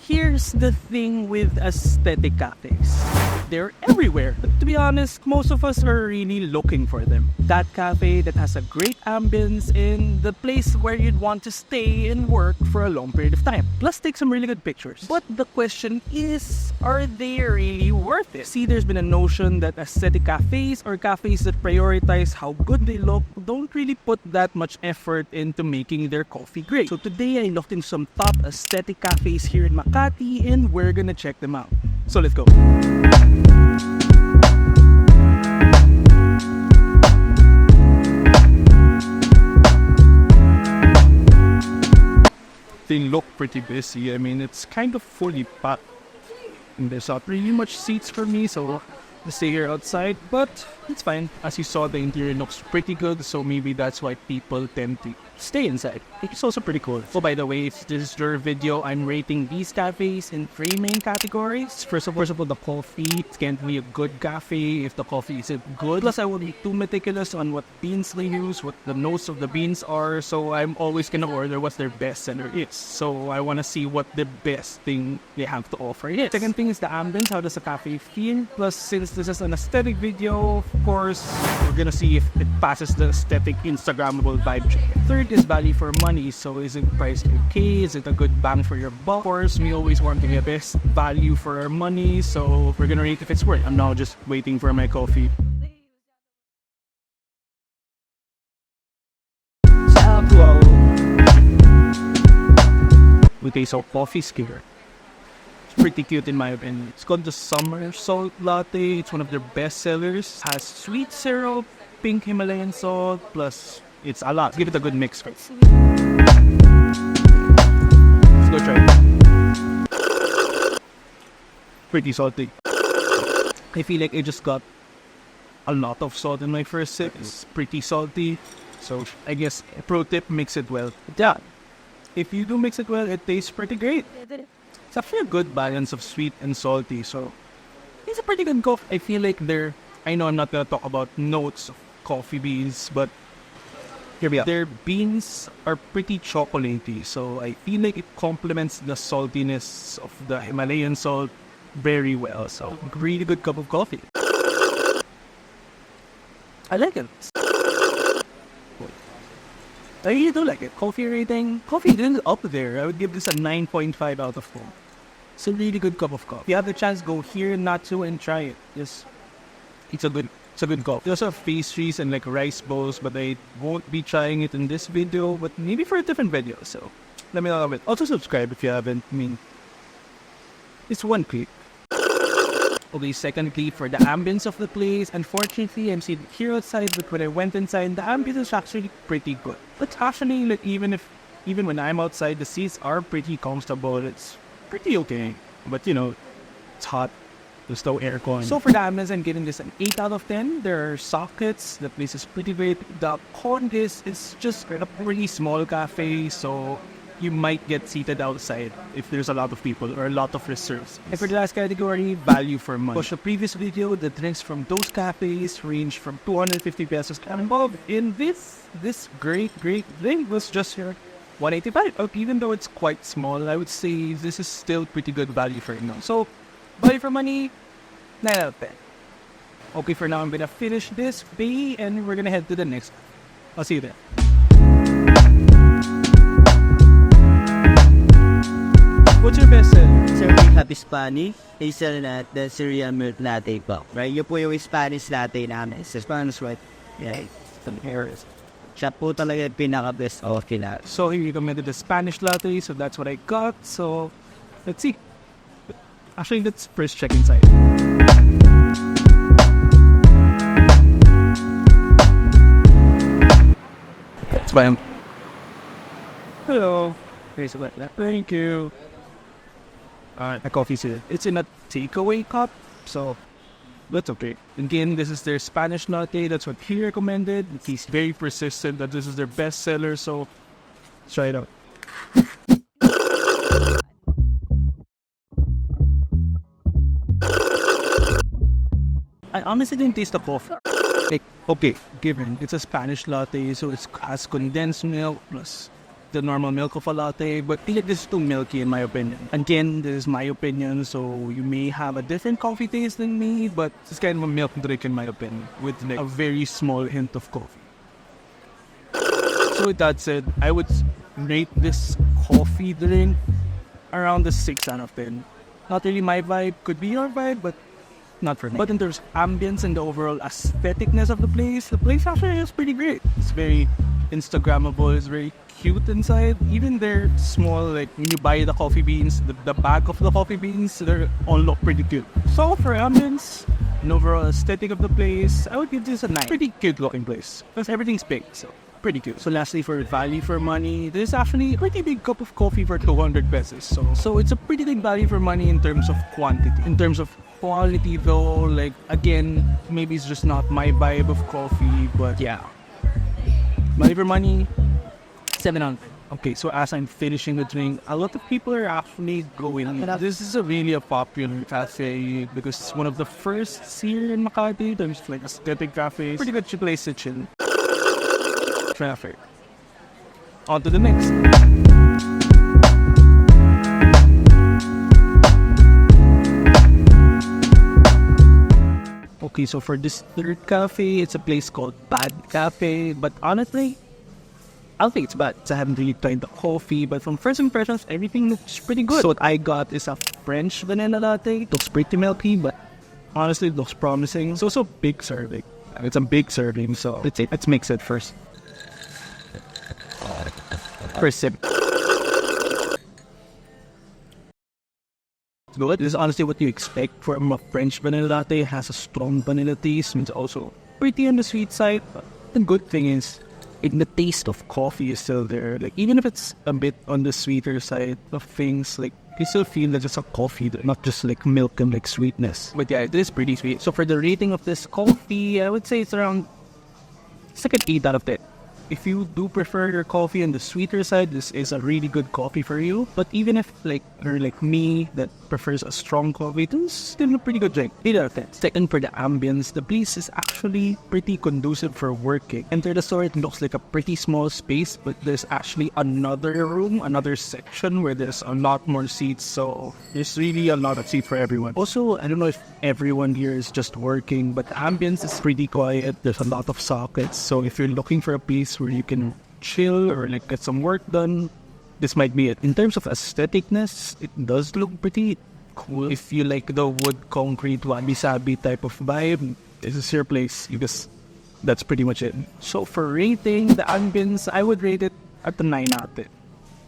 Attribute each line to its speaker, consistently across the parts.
Speaker 1: Here's the thing with aesthetic cafes. They're everywhere, but to be honest, most of us are really looking for them. That cafe that has a great ambience in the place where you'd want to stay and work for a long period of time. Plus, take some really good pictures. But the question is, are they really worth it? See, there's been a notion that aesthetic cafes or cafes that prioritize how good they look don't really put that much effort into making their coffee great. So today, I looked into some top aesthetic cafes here in Makati and we're gonna check them out. So let's go. They look pretty busy. I mean, it's kind of fully packed. And there's not really much seats for me, so I'll stay here outside. But it's fine. As you saw, the interior looks pretty good, so maybe that's why people tend to stay inside. It's also pretty cool. Oh, by the way, if this is your video, I'm rating these cafes in 3 main categories. First of all, the coffee. It can't be a good cafe if the coffee isn't good. Plus, I won't be too meticulous on what beans they use, what the notes of the beans are. So I'm always gonna order what their best seller is. So I wanna see what the best thing they have to offer is. Second thing is the ambience. How does the cafe feel? Plus, since this is an aesthetic video, of course, we're gonna see if it passes the aesthetic Instagrammable vibe check. Third is value for money. So is it priced okay? Is it a good bang for your buck? Of course, we always want to get best value for our money, so we're gonna rate if it's worth it. I'm now just waiting for my coffee. We taste our coffee skiver. It's pretty cute in my opinion. It's called the Summer Salt Latte. It's one of their best sellers. Has sweet syrup, pink Himalayan salt, plus it's a lot. Let's give it a good mix first. Let's go try it. Pretty salty. I feel like I just got a lot of salt in my first sip. It's pretty salty. So I guess a pro tip, mix it well. Yeah, if you do mix it well, it tastes pretty great. It's actually a good balance of sweet and salty. So it's a pretty good coffee. I feel like I know I'm not gonna talk about notes of coffee beans, but here we are. Their beans are pretty chocolatey, so I feel like it complements the saltiness of the Himalayan salt very well. So, really good cup of coffee. I like it. I really do like it. Coffee rating. Coffee is up there. I would give this a 9.5 out of 10. It's a really good cup of coffee. If you have the chance, go here, Natsu, and try it. Yes, it's a good coffee. They also have pastries and like rice bowls, but I won't be trying it in this video, but maybe for a different video. So let me know about it. Also subscribe if you haven't. I mean, it's one click. Okay, secondly, for the ambience of the place, unfortunately, I'm sitting here outside, but when I went inside, the ambience is actually pretty good. But actually, like, even when I'm outside, the seats are pretty comfortable. It's pretty okay. But you know, it's hot. There's no aircon. So for the ambience, I'm giving this an 8 out of 10. There are sockets. The place is pretty great. The con is it's just a pretty small cafe, so you might get seated outside if there's a lot of people or a lot of reserves. And for the last category, value for money. Watch the previous video, the drinks from those cafes range from 250 pesos and above. In this great drink was just here 185. Even though it's quite small, I would say this is still pretty good value for it now. So value for money, 9 out of 10. Okay, for now I'm gonna finish this bay and we're gonna head to the next one. I'll see you there. What's your best seller?
Speaker 2: Sir, we have Spanish, hazelnut, the cereal milk latte po. Right? Yun po yung Spanish latte namin. It's Spanish, right? Yeah. Some Harris. Siya po talaga yung pinaka-best coffee natin.
Speaker 1: So he recommended the Spanish latte, so that's what I got. So let's see. Actually, let's first check inside. Let's buy him. Hello. Here's a that. Thank you. My coffee's here. It's in a takeaway cup, so that's okay. Again, this is their Spanish latte. That's what he recommended. He's very persistent that this is their best seller, so let's try it out. I honestly didn't taste the coffee. Like, okay, given it's a Spanish latte, so it has condensed milk plus the normal milk of a latte, but I feel like this is too milky in my opinion. Again, this is my opinion, so you may have a different coffee taste than me, but it's kind of a milk drink in my opinion, with like a very small hint of coffee. So with that said, I would rate this coffee drink around the 6 out of 10. Not really my vibe, could be your vibe, but not for me. But in terms of ambience and the overall aestheticness of the place actually is pretty great. It's very Instagrammable, it's very cute inside. Even their small, like when you buy the coffee beans, the bag of the coffee beans, they all look pretty cute. So for ambience and overall aesthetic of the place, I would give this a 9. Pretty cute looking place, because everything's pink, so pretty cute. So lastly, for value for money, this is actually a pretty big cup of coffee for 200 pesos. So it's a pretty big value for money in terms of quantity. In terms of quality though, like again, maybe it's just not my vibe of coffee, but yeah. Value for money, 7 out of 10. Okay, so as I'm finishing the drink, a lot of people are actually going. This is really a popular cafe because it's one of the first here in Makati. There's like aesthetic cafes. Pretty good place to chill. Traffic. On to the next. Okay, so for this third cafe, it's a place called Bad Cafe. But honestly, I don't think it's bad. I haven't really tried the coffee, but from first impressions, everything looks pretty good. So what I got is a French vanilla latte. It looks pretty milky, but honestly, it looks promising. It's also a big serving. It's a big serving, so let's mix it first. First sip. Good. This is honestly what you expect from a French vanilla latte. It has a strong vanilla taste. It's also pretty on the sweet side. But the good thing is, the taste of coffee is still there. Like even if it's a bit on the sweeter side of things, like you still feel that it's a coffee, not just like milk and like sweetness. But yeah, it is pretty sweet. So for the rating of this coffee, I would say it's like an 8 out of 10. If you do prefer your coffee on the sweeter side, this is a really good coffee for you. But even if you're like me that prefers a strong coffee, this is still a pretty good drink. 8 out of 10. Second, for the ambience, the place is actually pretty conducive for working. Enter the store, it looks like a pretty small space, but there's actually another room, another section where there's a lot more seats. So there's really a lot of seats for everyone. Also, I don't know if everyone here is just working, but the ambience is pretty quiet. There's a lot of sockets. So if you're looking for a place where you can chill or like get some work done, this might be it. In terms of aestheticness, it does look pretty cool. If you like the wood concrete wabi-sabi type of vibe, this is your place because that's pretty much it. So for rating the ambience, I would rate it at the 9 out of 10.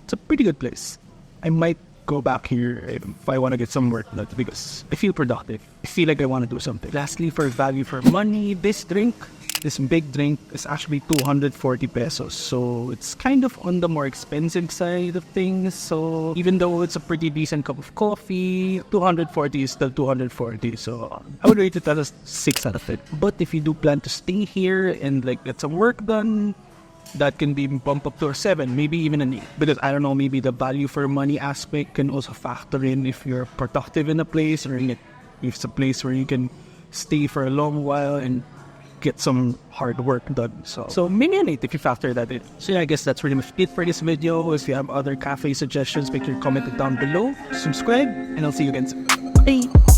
Speaker 1: It's a pretty good place. I might go back here if I want to get some work done because I feel productive. I feel like I want to do something. Lastly, for value for money, this big drink is actually 240 pesos. So it's kind of on the more expensive side of things. So even though it's a pretty decent cup of coffee, 240 is still 240. So I would rate it as a 6 out of 10. But if you do plan to stay here and like get some work done, that can be bumped up to a 7, maybe even an 8. Because I don't know, maybe the value for money aspect can also factor in if you're productive in a place or if it's a place where you can stay for a long while and get some hard work done. So maybe an 8 if you factor that in. So yeah, I guess that's pretty much it for this video. If you have other cafe suggestions, make sure to comment it down below. Subscribe, and I'll see you again soon. Bye!